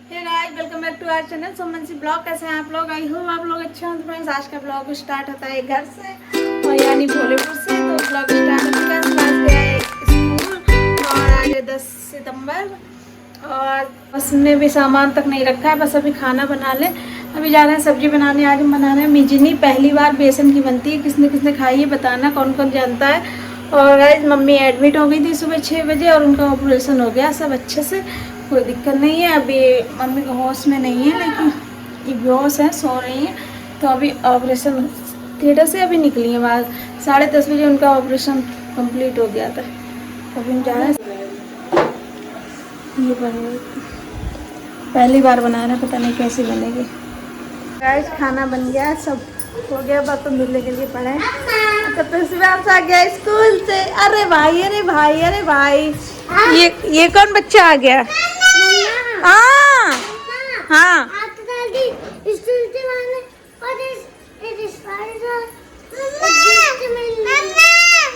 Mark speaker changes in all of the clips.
Speaker 1: Hey guys, welcome back to our channel सोमनसी blog. कैसे हैं आप लोग? आई होप आप लोग अच्छे होंगे। फ्रेंड्स, आज का ब्लॉग स्टार्ट होता है घर से और यानी भोलेपुर से। तो ब्लॉग स्टार्ट हो चुका है। आज गया है स्कूल और आज है 10 सितंबर और बस ने भी सामान तक नहीं रखा है। बस अभी खाना बना ले। अभी जा रहे हैं सब्जी बनाने। आज हम बना रहे हैं मिजनी। पहली बार बेसन की बनती है। किसने किसने खाई है बताना, कौन कौन जानता है। और गाइस, मम्मी एडमिट हो गई थी सुबह 6 बजे और उनका ऑपरेशन हो गया सब अच्छे से, कोई दिक्कत नहीं है। अभी मम्मी को होश में नहीं है, लेकिन ये बेहोश है, सो रही हैं। तो अभी ऑपरेशन थिएटर से अभी निकली है बाहर। 10:30 बजे उनका ऑपरेशन कंप्लीट हो गया था। अभी हम जा रहे हैं। ये पहली बार बना रहे हैं, पता नहीं कैसी बनेगी। गाइस, खाना बन गया, सब हो गया, बर्तन धुलने के लिए पड़े। तो सुबह आप आ गया स्कूल से। अरे भाई, अरे भाई, अरे भाई, ये कौन बच्चा आ गया? हाँ हाँ,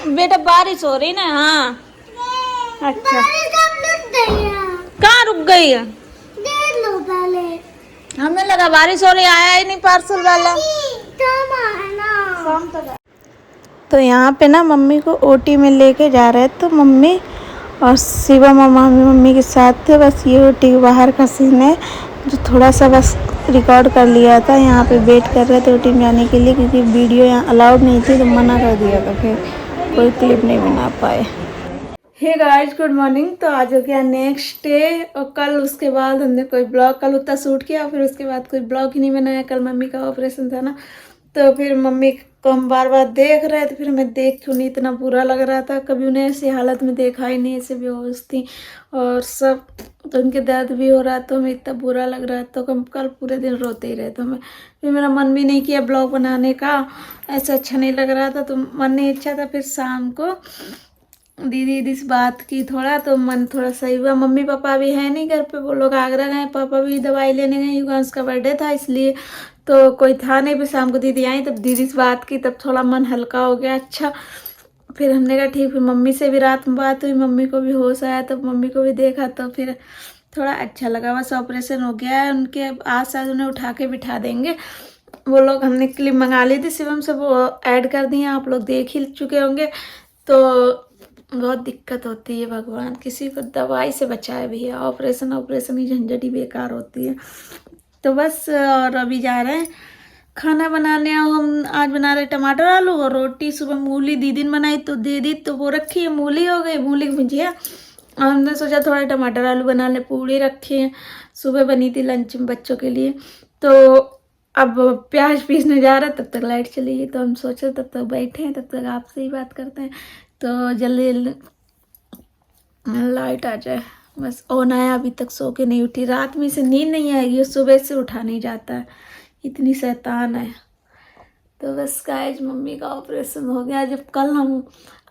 Speaker 1: बेटा बारिश हो रही ना। हाँ अच्छा, कहाँ रुक गई है? हमें लगा बारिश हो रही, आया ही नहीं पार्सल वाला। तो यहाँ पे ना मम्मी को ओटी में लेके जा रहे थे। तो मम्मी और शिवा मामा भी मम्मी के साथ थे। बस ये ओटी के बाहर का सीन है जो थोड़ा सा बस रिकॉर्ड कर लिया था। यहाँ पे वेट कर रहे थे ओटी में जाने के लिए, क्योंकि वीडियो यहाँ अलाउड नहीं थी तो मना कर दिया था, फिर कोई क्लिप नहीं बना पाए। Hey guys, good morning. तो आज हो गया नेक्स्ट डे और कल उसके बाद हमने कोई ब्लॉग कल उतना शूट किया, फिर उसके बाद कोई ब्लॉग ही नहीं बनाया। कल मम्मी का ऑपरेशन था ना, तो फिर मम्मी को हम बार बार देख रहे थे। फिर हमें देख के उन्हें इतना बुरा लग रहा था, कभी उन्हें ऐसी हालत में देखा ही नहीं, ऐसे बेहोश थी और सब। तो उनके दर्द भी हो रहा, तो हमें इतना बुरा लग रहा था। तो हम कल पूरे दिन रोते ही रहे। तो हमें फिर मेरा मन भी नहीं किया ब्लॉग बनाने का, ऐसा अच्छा नहीं लग रहा था, तो मन नहीं अच्छा था। फिर शाम को दीदी इस बात की थोड़ा, तो मन थोड़ा सही हुआ। मम्मी पापा भी है नहीं घर पे, वो लोग आगरा गए। पापा भी दवाई लेने गए, युगांश का बर्थडे था इसलिए, तो कोई था नहीं। फिर शाम को दीदी आई, तब दीदी से बात की, तब थोड़ा मन हल्का हो गया। अच्छा, फिर हमने कहा ठीक। फिर मम्मी से भी रात में बात हुई, मम्मी को भी होश आया, तब मम्मी को भी देखा, तो फिर थोड़ा अच्छा लगा। बस ऑपरेशन हो गया है उनके, आज शायद उन्हें उठा के बिठा देंगे। वो लोग हमने क्लिप मंगा ली थी शिवम से, वो ऐड कर दिए, आप लोग देख ही चुके होंगे। तो बहुत दिक्कत होती है, भगवान किसी को दवाई से बचाए भी है। ऑपरेशन ही झंझट ही बेकार होती है। तो बस, और अभी जा रहे हैं खाना बनाने। हम आज बना रहे टमाटर आलू और रोटी। सुबह मूली दीदी ने बनाई तो दे दी, तो वो रखी है, मूली हो गई, मूली की भुजिया। और हमने सोचा थोड़ा टमाटर आलू बना ले। पूड़ी रखी है, सुबह बनी थी लंच में बच्चों के लिए। तो अब प्याज पीसने जा रहे, तब तक लाइट चली गई। तो हम सोचे तब तक बैठे हैं, तब तक आपसे ही बात करते हैं। तो जल्दी लाइट आ जाए। बस ऑन आया, अभी तक सो के नहीं उठी। रात में से नींद नहीं आएगी और सुबह से उठा नहीं जाता है, इतनी शैतान है। तो बस गाइस, मम्मी का ऑपरेशन हो गया। जब कल हम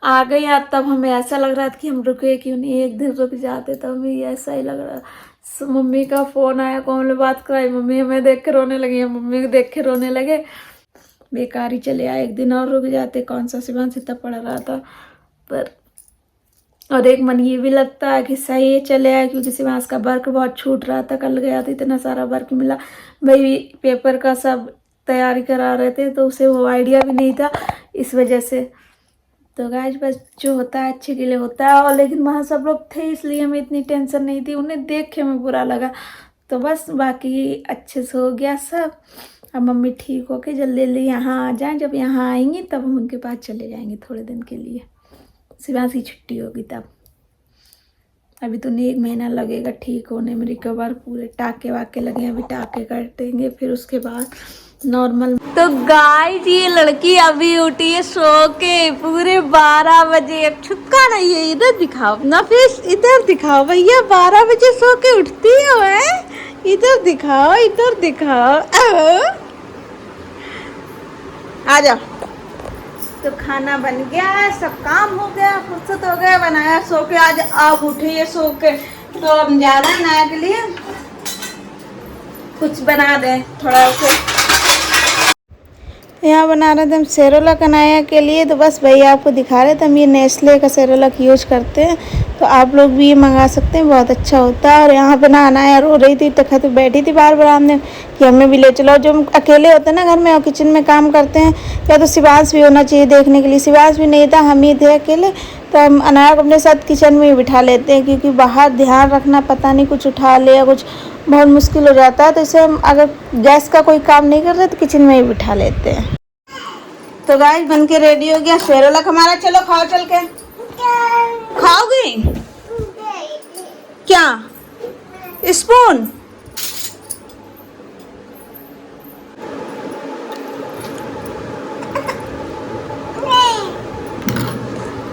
Speaker 1: आ गए यार, तब हमें ऐसा लग रहा था कि हम रुके, क्यों नहीं एक दिन रुक जाते, तो हमें ऐसा ही लग रहा। मम्मी का फ़ोन आया, कौन ने बात कराई, मम्मी हमें देख के रोने लगी, मम्मी को देख के रोने लगे। बेकार ही चले आए, एक दिन और रुक जाते, कौन सा शिवांश इतना पड़ रहा था। पर और एक मन ये भी लगता है कि सही है चले आए, क्योंकि शिवांश का वर्क बहुत छूट रहा था। कल गया था, इतना सारा वर्क मिला भाई, पेपर का सब तैयारी करा रहे थे, तो उसे वो आइडिया भी नहीं था, इस वजह से। तो गाइस, बस जो होता है अच्छे के लिए होता है। और लेकिन वहाँ सब लोग थे, इसलिए हमें इतनी टेंशन नहीं थी। उन्हें देख के हमें बुरा लगा, तो बस बाकी अच्छे से हो गया सब। अब मम्मी ठीक होके जल्दी जल्दी यहाँ आ जाएं। जब यहाँ आएंगी तब हम उनके पास चले जाएंगे थोड़े दिन के लिए, शिवांश की छुट्टी होगी तब। अभी तो नहीं, 1 महीना लगेगा ठीक होने में, रिकवर। पूरे टाके वाके लगे, अभी टाके कटेंगे, फिर उसके बाद नॉर्मल। तो गाइस, ये लड़की अभी उठी है सो के, पूरे 12 बजे। अब छुपका नहीं है, इधर दिखाओ ना फेस, इधर दिखाओ भैया। 12 बजे सो के उठती हो, है? इधर दिखाओ, इधर दिखाओ, आ जाओ। तो खाना बन गया है, सब काम हो गया, फुर्सत हो गया, बनाया सो के। आज आप उठे ये सो के, तो अब जा रहे हैं नया के लिए, कुछ बना दें थोड़ा से। यहाँ बना रहे थे हम सेरोलक अनाया के लिए, तो बस भैया आपको दिखा रहे थे। हम ये नेस्ले का सेरोलक यूज करते हैं, तो आप लोग भी ये मंगा सकते हैं, बहुत अच्छा होता है। और यहाँ पे ना अनाया रो रही थी तो बैठी थी बार बरामदे कि हमें भी ले चलो। जो हम अकेले होते हैं ना घर में और किचन में काम करते हैं, या तो शिवांश भी होना चाहिए देखने के लिए। शिवांश भी नहीं था, हम ही थे अकेले, तो हम अनाया को अपने साथ किचन में ही बिठा लेते हैं, क्योंकि बाहर ध्यान रखना, पता नहीं कुछ उठा ले या कुछ बहुत मुश्किल हो जाता है। तो इसे हम अगर गैस का कोई काम नहीं कर रहे तो किचन में ही बिठा लेते हैं। तो गाइस बन के रेडी हो गया सेरोलक हमारा। चलो खाओ, चल के खाओगी क्या? स्पून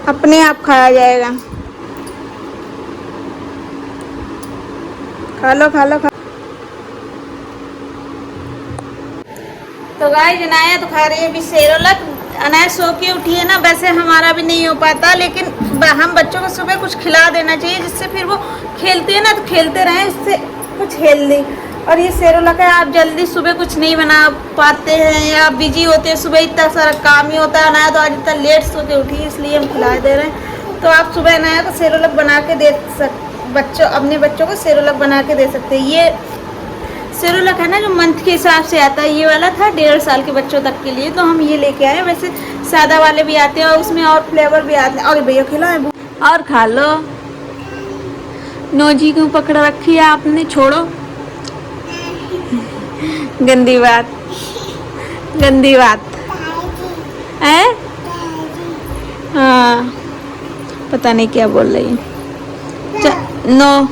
Speaker 1: अपने आप खाया जाएगा। खा लो खा लो खा। तो गाइस अनाया तो खा रही है अभी सेरोलक। अनाया सो के उठी है ना, वैसे हमारा भी नहीं हो पाता, लेकिन हम बच्चों को सुबह कुछ खिला देना चाहिए, जिससे फिर वो खेलते हैं ना तो खेलते रहें, इससे कुछ हेल्दी। और ये सेरोलक है, आप जल्दी सुबह कुछ नहीं बना पाते हैं या आप बिजी होते हैं, सुबह इतना सारा काम ही होता है। अनाया तो आज इतना लेट सो के उठी, इसलिए हम खिला दे रहे हैं। तो आप सुबह अनाया को सेरोलक बना के दे अपने बच्चों को सेरोलक बना के दे सकते हैं। ये सेरोलक है ना जो मंथ के हिसाब से आता है, ये वाला था 1.5 साल के बच्चों तक के लिए, तो हम ये लेके आए। वैसे सादा वाले भी आते हैं और उसमें और फ्लेवर भी आते हैं। और भैया खिलाए और खा लो। नोजी क्यों पकड़ रखी है आपने? छोड़ो, गंदी बात, गंदी बात है। हाँ पता नहीं क्या बोल रही है। नो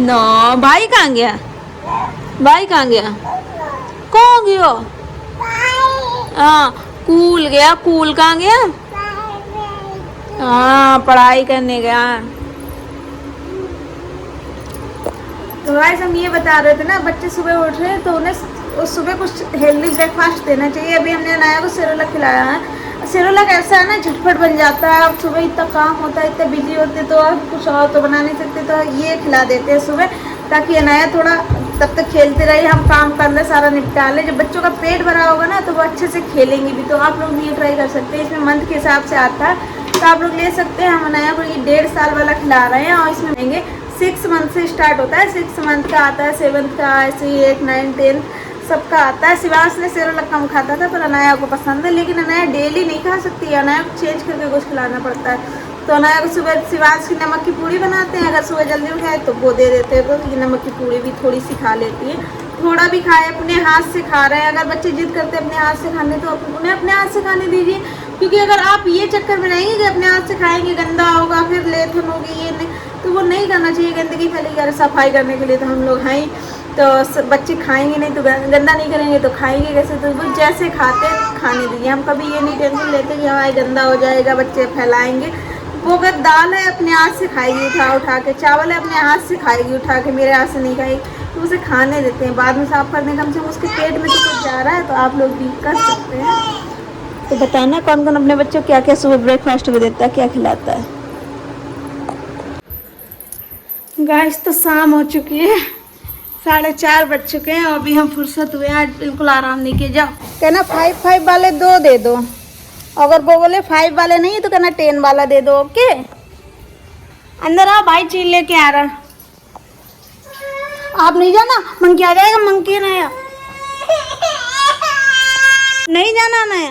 Speaker 1: नो, भाई कहाँ गया? भाई कहाँ गया? कौन गया? हाँ कूल गया। कूल कहाँ गया? हाँ पढ़ाई करने गया। तो गाइस हम ये बता रहे थे ना, बच्चे सुबह उठ रहे हैं तो उन्हें सुबह कुछ हेल्दी ब्रेकफास्ट देना चाहिए। अभी हमने अनाया को सेरोलक खिलाया है। सेरोलक ऐसा है ना, झटपट बन जाता है। आप सुबह इतना काम होता है, इतने बिजी होते तो आप कुछ और तो बना नहीं सकते, तो ये खिला देते हैं सुबह, ताकि अनाया थोड़ा तब तक खेलते रहे, हम काम कर ले, सारा निपटा ले। जब बच्चों का पेट भरा होगा ना तो वो अच्छे से खेलेंगे भी। तो आप लोग ये ट्राई कर सकते हैं। इसमें मंथ के हिसाब से आता है, तो आप लोग ले सकते हैं। हम अनाया को ये 1.5 साल वाला खिला रहे हैं, और इसमें देंगे 6 मंथ से स्टार्ट होता है। 6 मंथ का आता है, 7 का, ऐसे 8, 9, 10 सबका आता है। शिवांश ने सेरोलक कम खाता था, पर अनाया को पसंद है, लेकिन अनाया डेली नहीं खा सकती है। अनाया को चेंज करके कुछ खिलाना पड़ता है। तो अनाया को सुबह शिवांश की नमक की पूड़ी बनाते हैं, अगर सुबह जल्दी उठाए तो वो दे देते हैं, तो ये नमक की पूड़ी भी थोड़ी सी खा लेती है। थोड़ा भी खाए, अपने हाथ से खा रहे हैं। अगर बच्चे जिद करते हैं अपने हाथ से खाने, तो उन्हें अपने हाथ से खाने दीजिए, क्योंकि अगर आप ये चक्कर में रहेंगे कि अपने हाथ से खाएंगे गंदा होगा, फिर लेथन होगी, ये नहीं, तो वो नहीं करना चाहिए। गंदगी फैलेगी। अगर सफाई करने के लिए तो हम लोग हैं, तो बच्चे खाएंगे नहीं तो गंदा नहीं करेंगे तो खाएंगे कैसे? तो वो जैसे खाते खाने दीजिए। हम कभी ये नहीं टेंशन लेते कि हमारा गंदा हो जाएगा, बच्चे फैलाएंगे। वो अगर दाल है अपने हाथ से खाएगी उठा के, चावल है अपने हाथ से खाएगी उठा के, मेरे हाथ से नहीं खाएगी, तो उसे खाने देते हैं। बाद में साफ करने कम से कम उसके पेट में तो कुछ जा रहा है, तो आप लोग भी कर सकते हैं। तो बताना कौन कौन अपने बच्चों को क्या क्या सुबह ब्रेकफास्ट में देता है, क्या खिलाता है। गाइस तो शाम हो चुकी है, 4:30 बज चुके हैं, और अभी हम फुर्सत हुए। आज बिल्कुल आराम नहीं किया। जाओ कहना 5 वाले 2 दे दो, अगर वो बोले 5 वाले नहीं तो कहना 10 वाला दे दो। ओके अंदर आओ, भाई चीज लेके आ रहा। आप नहीं जाना, मंकी आ जाएगा। मंकी नया नहीं जाना नया।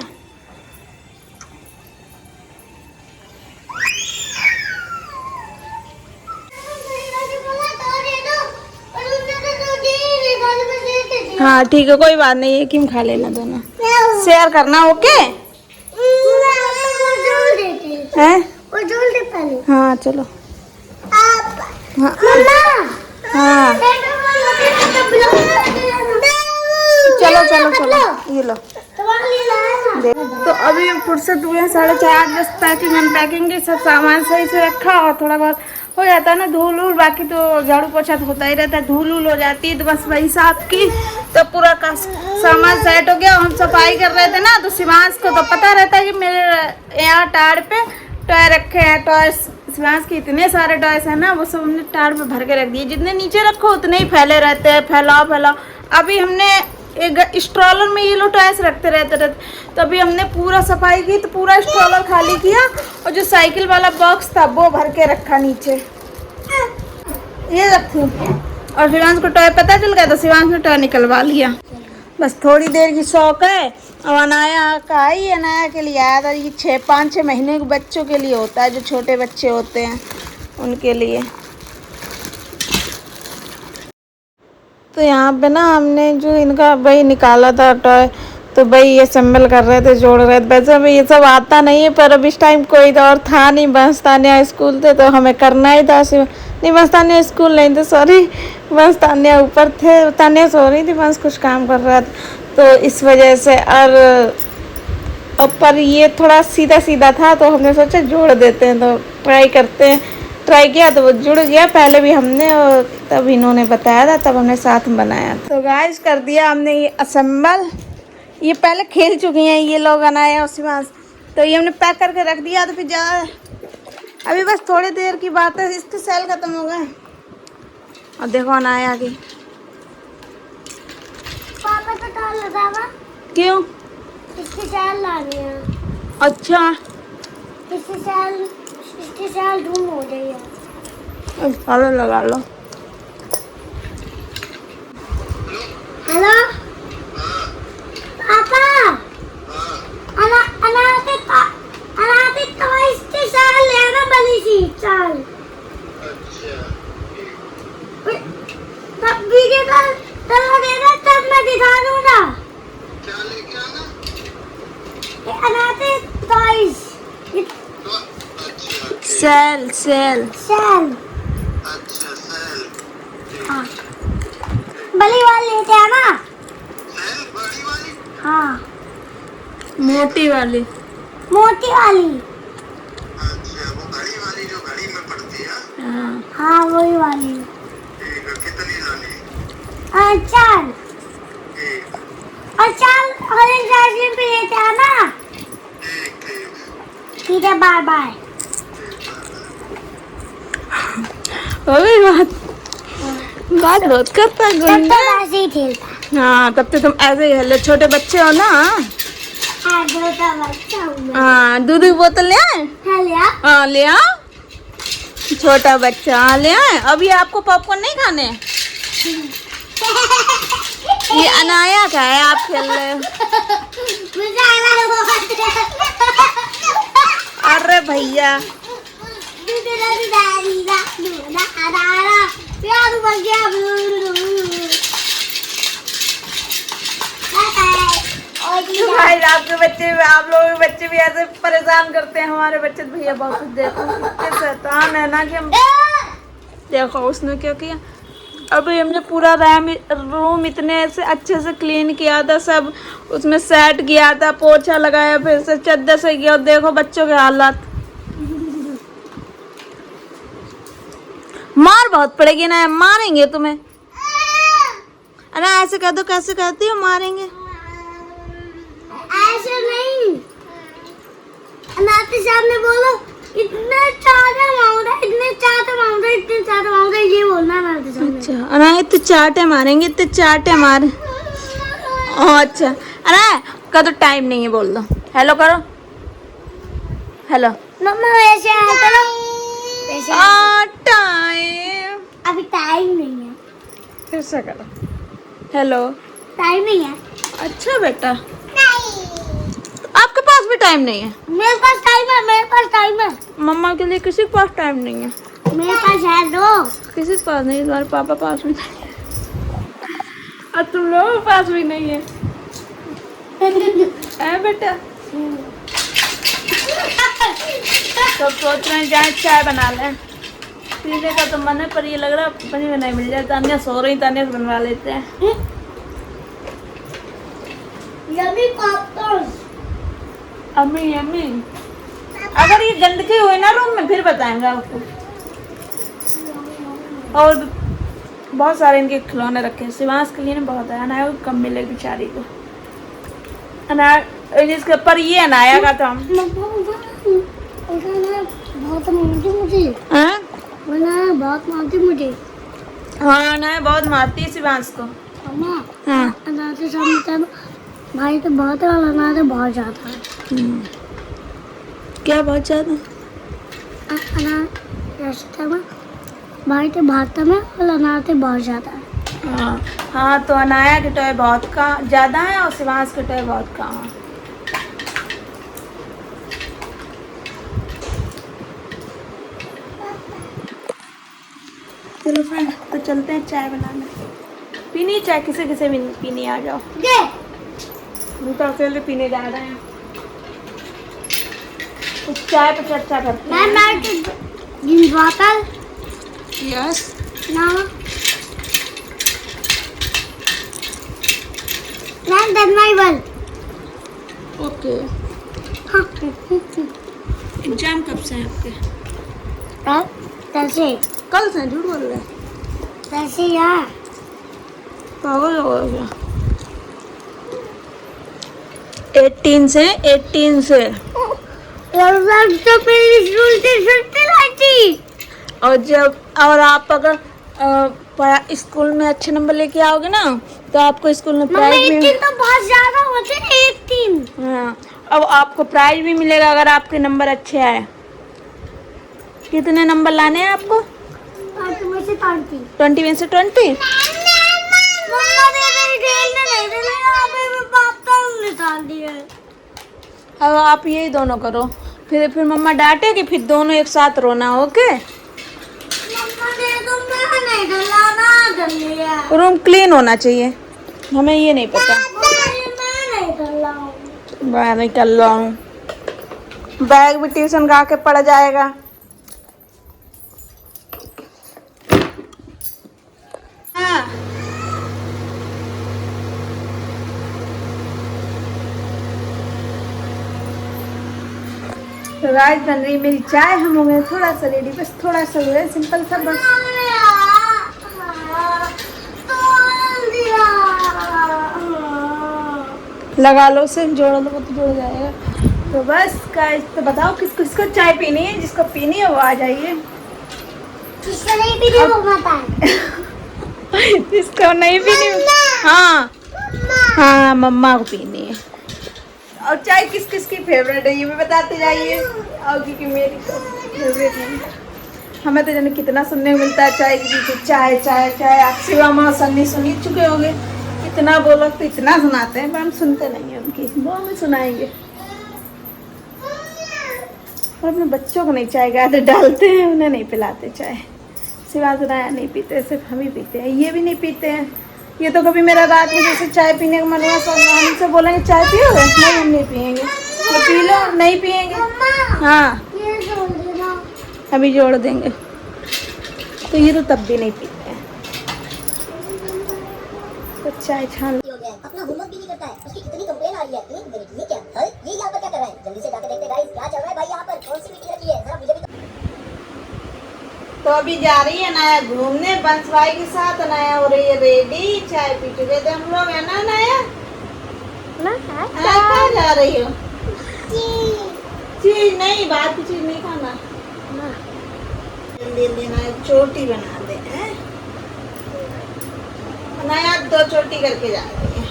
Speaker 1: हाँ ठीक है, कोई बात नहीं है, किम खा लेना, दोनों शेयर करना। ओके हैं? हाँ चलो। हाँ हाँ चलो चलो चलो, ये लो। तो अभी फुर्सत हुए हैं 4:30, बस पैकिंग अनपैकिंग के सब सामान सही से रखा, और थोड़ा बहुत हो जाता है ना धूल उल, बाकी तो झाड़ू पोछा तो होता ही रहता है। धूल उल हो जाती है तो बस वही साफ की, तो पूरा का सामान सेट हो गया। हम सफाई कर रहे थे ना, तो शिवांश को तो पता रहता है कि मेरे यहाँ टाड़ पे टॉय रखे हैं। टॉयस शिवांश के इतने सारे टॉयस हैं ना, वो सब हमने टाड़ पे भर के रख दिए। जितने नीचे रखो उतने ही फैले रहते हैं, फैलाओ फैलाओ। अभी हमने एक स्ट्रॉलर में ये लोग टॉयस रखते रहते। तो अभी हमने पूरा सफाई की तो पूरा स्ट्रॉलर खाली किया और जो साइकिल वाला बॉक्स था वो भर के रखा नीचे, ये रखी। और शिवांश को टॉय पता चल गया तो शिवांश ने टॉय निकलवा लिया। बस थोड़ी देर की शौक है। और अनाया का ही, अनाया के लिए आया था। ये 5-6 महीने के बच्चों के लिए होता है, जो छोटे बच्चे होते हैं उनके लिए। तो यहाँ पे ना हमने जो इनका भाई निकाला था टॉय, तो भाई ये असेंबल कर रहे थे, जोड़ रहे थे। वैसे हमें ये सब आता नहीं है, पर अब इस टाइम कोई और था नहीं, बंसतानिया स्कूल थे तो हमें करना ही था। नहीं, बंसतानिया स्कूल नहीं थे, सॉरी, बंसतानिया ऊपर थे, तानिया सो रही थी, बस कुछ काम कर रहा था तो इस वजह से। और पर ये थोड़ा सीधा सीधा था तो हमने सोचा जोड़ देते हैं, तो ट्राई करते हैं। ट्राई किया तो वो जुड़ गया। पहले भी हमने, और तब इन्होंने बताया था, तब हमने साथ में बनाया था। तो गाइस कर दिया हमने ये असेंबल। ये पहले खेल चुकी हैं ये लोग, अनाया और शिवांश, तो ये हमने पैक करके रख दिया। तो फिर जा अभी बस थोड़ी देर की बात है, इसके सेल खत्म हो गए। और देखो अनाया की
Speaker 2: पापा तो टाल लगावा।
Speaker 1: क्यों?
Speaker 2: इसकी सेल लानी है।
Speaker 1: अच्छा,
Speaker 2: इसकी सेल धूम हो गई है।
Speaker 1: चलो लगा लो।
Speaker 2: हेलो पापा, अनाते तो इसकी सेल लेना बड़ी सी सेल। तब वीडियो कॉल लगेगा तब मैं दिखा दूंगा। क्या लेके आना? अनाते टॉयज।
Speaker 1: सेल।
Speaker 2: अच्छा सेल। हाँ, बड़ी वाली लेते आना। सेल बड़ी वाली? हाँ,
Speaker 1: मोटी वाली।
Speaker 2: अच्छा, वो घड़ी वाली जो घड़ी में पड़ती है? हाँ वही वाली। ठीक है, कितनी लानी? 4। और 4 ऑरेंज आइसक्रीम भी लेते आना। ठीक है, बाय बाय।
Speaker 1: बात बहुत करता है।
Speaker 2: तब तो ऐसे ही खेलता।
Speaker 1: हाँ, तब तो तुम ऐसे ही खेल, छोटे बच्चे हो ना।
Speaker 2: हाँ, छोटा बच्चा हूँ मैं।
Speaker 1: हाँ, दूध की बोतल ले आए?
Speaker 2: हाँ, ले आ।
Speaker 1: हाँ ले आ, छोटा बच्चा। हाँ ले आए। अभी आपको पॉपकॉर्न नहीं खाने? ये अनाया का है, आप खेल रहे हो। अरे भैया भाई, आपके बच्चे, आप लोगों के बच्चे भी ऐसे परेशान करते हैं। हमारे बच्चे तो भैया बहुत देखो कितने शैतान है ना, कि हम देखो उसने क्या किया। अभी हमने पूरा रूम इतने से अच्छे से क्लीन किया था, सब उसमें सेट किया था, पोछा लगाया, फिर से चद्दर से किया। और देखो बच्चों के हालात। मार बहुत पड़ेगी ना, मारेंगे तुम्हें। अरे ऐसे कह दो, कैसे कहती हो मारेंगे?
Speaker 2: ऐसे नहीं, अनाते साहब ने बोलो इतने चाटे मांगता, इतने चाटे मांगता, इतने चाटे मांगता, ये बोलना अनाते साहब ने।
Speaker 1: अच्छा, अरे इतने चाटे मारेंगे, इतने चाटे मारे। अच्छा, अरे का तो टाइम नहीं है, बोल दो हेलो करो। हेलो
Speaker 2: मम्मा वैसे आया करो, वैसे
Speaker 1: टाइम।
Speaker 2: अभी टाइम नहीं है।
Speaker 1: फिर से करो हेलो।
Speaker 2: टाइम नहीं है।
Speaker 1: अच्छा बेटा,
Speaker 2: नहीं,
Speaker 1: आपके पास भी टाइम नहीं है?
Speaker 2: मेरे पास टाइम है, मेरे पास टाइम है।
Speaker 1: मम्मा के लिए किसी के पास टाइम नहीं है?
Speaker 2: मेरे पास है दो।
Speaker 1: किसी के पास नहीं, तुम्हारे पापा पास भी नहीं है और तुम लोगों के पास भी नहीं है। है बेटा, सब सोच रहे हैं जाए चाय बना लें, पीने का तो मन है, पर ये लग रहा है बनी बनाई मिल जाए। तानिया सो रही, तानिया से बनवा लेते हैं।
Speaker 2: Yummy popcorn.
Speaker 1: अम्मी अम्मी, अगर ये गंदगी हुई ना रूम में फिर बताएंगे आपको। और बहुत सारे इनके खिलौने रखे हैं। शिवांश के लिए ना बहुत है, अनाया को कम मिले बेचारी को। अनाया जिसके पर ये अनाया का था।
Speaker 2: बहुत मारती मुझे।
Speaker 1: हाँ
Speaker 2: बहुत मारती मुझे।
Speaker 1: हाँ, अनाया बहुत मारती है शिवांश को। हाँ
Speaker 3: अनाथे सामने भाई तो बहुत है और अनाथे बहुत ज़्यादा है।
Speaker 1: क्या बहुत ज़्यादा?
Speaker 3: रास्ते में भाई तो भागता में और अनाथे बहुत ज़्यादा है।
Speaker 1: हाँ हाँ, तो अनाया के टॉय बहुत का ज़्यादा है और शिवांश के टॉय बहुत कम है। चलो फ्रेंड, तो चलते हैं चाय बनाने। पीनी है चाय? किसे किसे भी पीनी, आ जाओ। हम तो अकेले पीने जा रहे हैं। तो चाय पे चर्चा करते हैं।
Speaker 3: वाटर
Speaker 1: यस
Speaker 3: ना मैम
Speaker 1: ओके। एग्जाम कब से है आपके?
Speaker 3: कैसे
Speaker 1: कल से? झूठ बोल रहे?
Speaker 3: कैसे यार
Speaker 1: पागल हो गया। 18 से 18 से।
Speaker 3: तो सुनते लाइटी
Speaker 1: और जब और आप अगर स्कूल में अच्छे नंबर लेके आओगे ना तो आपको स्कूल में प्राइज भी।
Speaker 3: तो बहुत ज्यादा होते हैं 18।
Speaker 1: हाँ, अब आपको प्राइज भी मिलेगा अगर आपके नंबर अच्छे आए। कितने नंबर लाने हैं आपको?
Speaker 3: 20 में से 20।
Speaker 1: 20 में से 20। अब आप यही दोनों करो, फिर मम्मा डांटेगी, फिर दोनों एक साथ रोना। ओके? रूम क्लीन होना चाहिए। हमें ये नहीं पता। मैं नहीं कर रहा हूँ। बैग भी ट्यूशन का के पड़ जाएगा। हाँ तो गाइस, बन रही मेरी चाय। हम हो गए थोड़ा सा रेडी, बस थोड़ा सा हुआ है, सिंपल सा बस। लगा लो उसे, जोड़ लो तो जुड़ जाएगा। तो बस गाइस, तो बताओ किसको चाय पीनी है? जिसको पीनी है वो आ जाइए।
Speaker 3: जिसको नहीं पीनी वो मत आए।
Speaker 1: जिसको नहीं पीनी, हाँ हाँ मम्मा को पीनी है। और चाय किस किस की फेवरेट है ये भी बताते जाइए। और क्योंकि मेरी तो फेवरेट है। हमें तो जाने कितना सुनने को मिलता है चाय के पीछे, चाय चाय चाय। आप शिवा माँ सन्नी सुनी चुके होंगे, इतना बोलो तो इतना सुनाते हैं, पर हम सुनते नहीं हैं उनकी। वो हमें सुनाएंगे और अपने बच्चों को नहीं चाय का आदत डालते हैं, उन्हें नहीं पिलाते चाय। शिवा सुनाया नहीं पीते, सिर्फ हम ही पीते हैं। ये भी नहीं पीते हैं। ये तो कभी मेरा रात में जैसे चाय पीने का मन हुआ सब हमसे बोलेंगे चाय पियोगे? नहीं, हम नहीं पियेंगे। तो पी लो। नहीं पियेंगे। हाँ अभी जोड़ देंगे। तो ये तो तब भी नहीं पीते हैं। तो चाय छान
Speaker 4: अपना होमवर्क भी नहीं करता है, उसकी कितनी कंप्लेन आ रही है। एक मिनट, ये क्या है? ये यहाँ पर क्या कर रहा है? जल्दी से जाकर देखते हैं गाइस क्या चल रहा है भाई यहाँ पर। कौन सी मीटिंग रखी है? जरा मुझे भी।
Speaker 1: तो अभी जा रही है अनाया घूमने बंस भाई के साथ। अनाया हो रही है रेडी। चाय पी चुके थे हम लोग, है ना अनाया? कहाँ जा रही हो? चीज नहीं, बाहर की चीज नहीं खाना। जल्दी जल्दी चोटी बना दे। अनाया 2 चोटी करके जा रही है।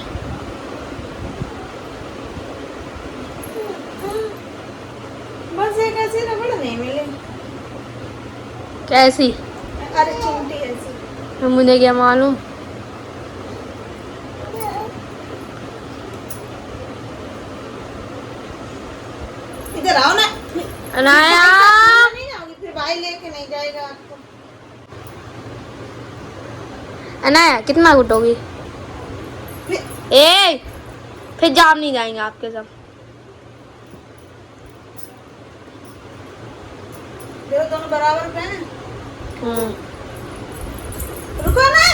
Speaker 1: बस एक ऐसी रबड़ नहीं मिली।
Speaker 3: कैसी?
Speaker 1: अरे चिमटी ऐसी।
Speaker 3: मुझे क्या मालूम।
Speaker 1: इधर आओ ना।
Speaker 3: अनाया
Speaker 1: नहीं जाओगी फिर भाई लेके नहीं जाएगा आपको।
Speaker 3: अनाया कितना घुटोगी? ए फिर जाम नहीं जाएंगे आपके सब।
Speaker 1: देखो दोनों बराबर पे हैं। रुको ना।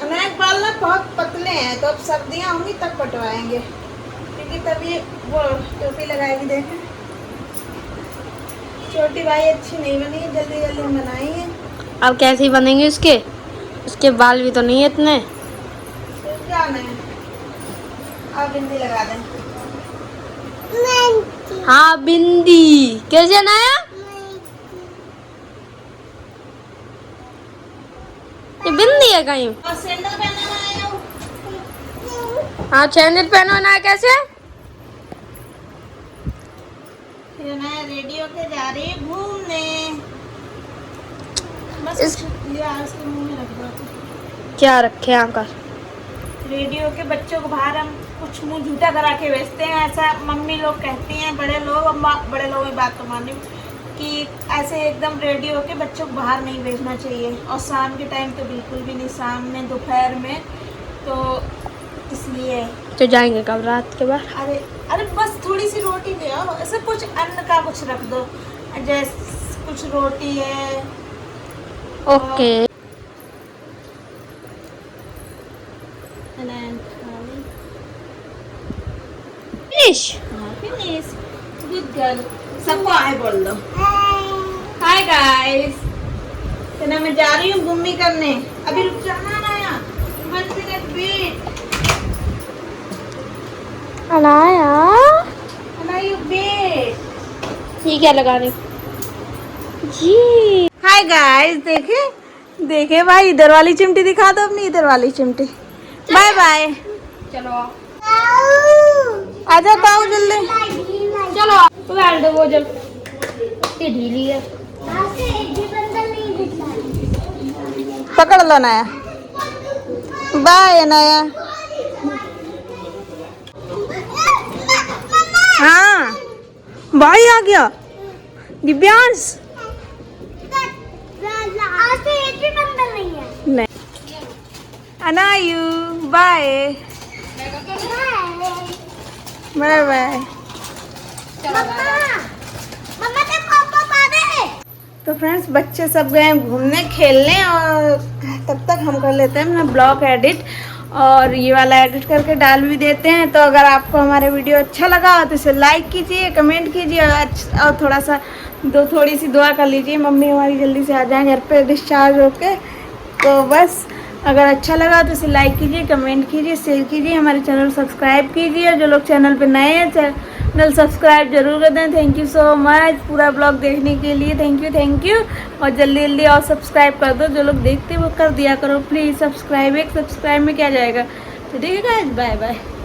Speaker 1: अनेक बाल ना बहुत पतले हैं, तो अब सर्दियां होंगी तब कटवाएंगे, क्योंकि तभी वो टोपी लगाएगी। देखें छोटी भाई अच्छी नहीं बनी है, जल्दी जल्दी हम बनाई है।
Speaker 3: अब कैसे बनेंगे उसके? उसके बाल भी तो नहीं है इतने।
Speaker 1: तो क्या नहीं, आप बिंदी लगा दें।
Speaker 3: हाँ बिंदी कैसे अनाया?
Speaker 5: है कहीं।
Speaker 1: और सैंडल पहनना आया हूँ।
Speaker 5: हाँ सैंडल पहनो ना कैसे।
Speaker 1: फिर मैं रेडी होके जा रही हूँ घूमने। बस
Speaker 5: इस-
Speaker 1: लिया उसके मुंह में रख दो।
Speaker 5: क्या रखे आकर।
Speaker 1: रेडियो के बच्चों को बाहर हम कुछ मुंह झूठा करा के बेचते हैं, ऐसा मम्मी लोग कहती हैं, बड़े लोग, अम्मा बड़े लोगों की बात तो मानी कि ऐसे एकदम रेडियो के बच्चों को बाहर नहीं भेजना चाहिए। और शाम के टाइम तो बिल्कुल भी नहीं, शाम में दोपहर में तो इसलिए।
Speaker 5: तो जाएंगे कब रात के बाद।
Speaker 1: अरे अरे बस थोड़ी सी रोटी ले आओ, ऐसे कुछ अन्न का कुछ रख दो, जैसे कुछ रोटी है।
Speaker 5: Okay finish.
Speaker 1: Finish. Good girl. सबको हाय बोल दो। Hi guys. तो ना मैं जा रही हूँ घूमने करने। अभी रुक जाना ना यार, 1 minute wait.
Speaker 5: Anaya
Speaker 1: Anaya wait.
Speaker 5: ये क्या लगाने जी।
Speaker 1: हाय गाइस, देखे देखे भाई, इधर वाली चिमटी दिखा दो अपनी, इधर वाली चिमटी। Bye bye.
Speaker 5: चलो
Speaker 1: आ जाओ ताऊ जल्दी।
Speaker 5: चलो तो डाल दो वो जल ये ढीली है।
Speaker 1: पकड़ लो नया। बाय नया। हाँ भाई आ गया दिव्यांश। नहीं अनायु बाय बाय बाय। तो फ्रेंड्स बच्चे सब गए हैं घूमने खेलने, और तब तक हम कर लेते हैं अपना ब्लॉग एडिट, और ये वाला एडिट करके डाल भी देते हैं। तो अगर आपको हमारा वीडियो अच्छा लगा हो तो इसे लाइक कीजिए, कमेंट कीजिए, और थोड़ा सा थोड़ी सी दुआ कर लीजिए मम्मी हमारी जल्दी से आ जाएं घर पे डिस्चार्ज होके। तो बस अगर अच्छा लगा तो इसे लाइक कीजिए, कमेंट कीजिए, शेयर कीजिए, हमारे चैनल सब्सक्राइब कीजिए। जो लोग चैनल पे नए हैं चैनल सब्सक्राइब जरूर कर दें। थैंक यू सो मच पूरा ब्लॉग देखने के लिए। Thank you. और जल्दी जल्दी और सब्सक्राइब कर दो, जो लोग देखते हैं वो कर दिया करो प्लीज़ सब्सक्राइब। एक सब्सक्राइब में क्या जाएगा। तो ठीक है गाइस, बाय बाय।